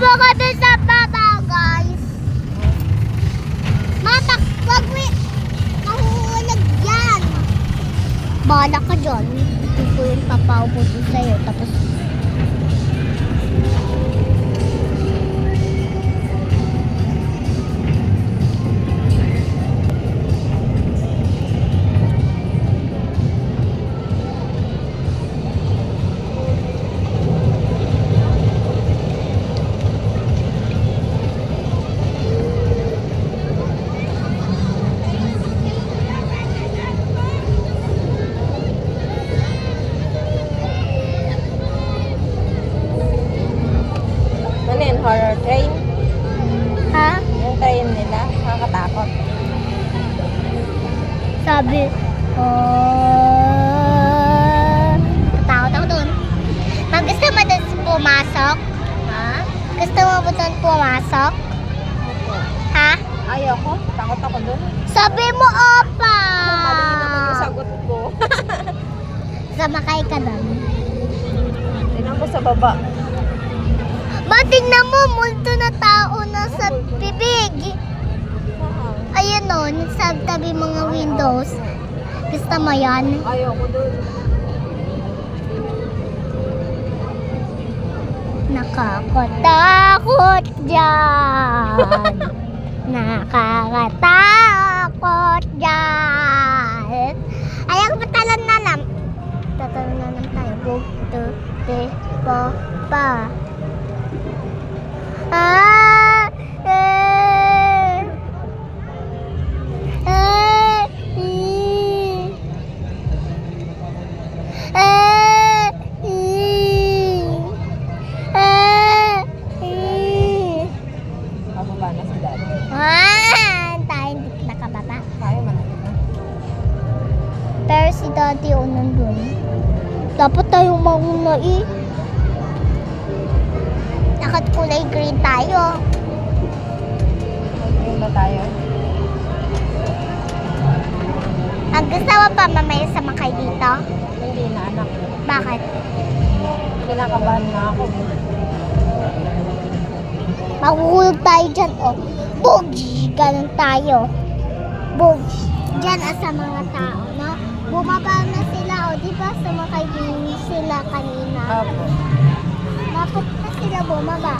po kami sa baba, guys. Matak, wag mo. Mahuhulag yan. Bahala ka dyan. Ito po yung papaubuto sa'yo. Tapos, horror train. ha? Yung train nila, nakakatakot. Sabi, takot ako dun. Gusto mo dun pumasok? Ha? Gusto mo ba dun pumasok? Ha? Ayoko, takot ako dun. Sabi mo, opa! Mali naman yung sagot ko. Samakay ka dun. Tingnan ko sa baba. Tingnan mo, multo na tao na sa bibig. Ayun o, sa tabi mga windows. Gusto mo yan? Ayoko dun. Nakakatakot dyan. Nakakatakot dyan. Ayaw patalan na lang. Tatalan na lang tayo. Bug, tu, te, pa, pa. Ah! Bababa na si Daddy. Tayo hindi nakababa. Tayo malapit na. Pero si Daddy o nandun. Dapat tayong mauna eh. Dapat kulay green tayo. Green ba tayo? Ang gusto mo pa mamaya sumakay dito? Hindi na, anak. Bakit? Kinakabahan na ako. Mahuhulog tayo dyan, oh. Bug! Ganun tayo. Bug! Dyan sa mga tao, no? Bumaba na sila, oh. Di ba sumakay din sila kanina? Opo. Dapat na sila bumaba.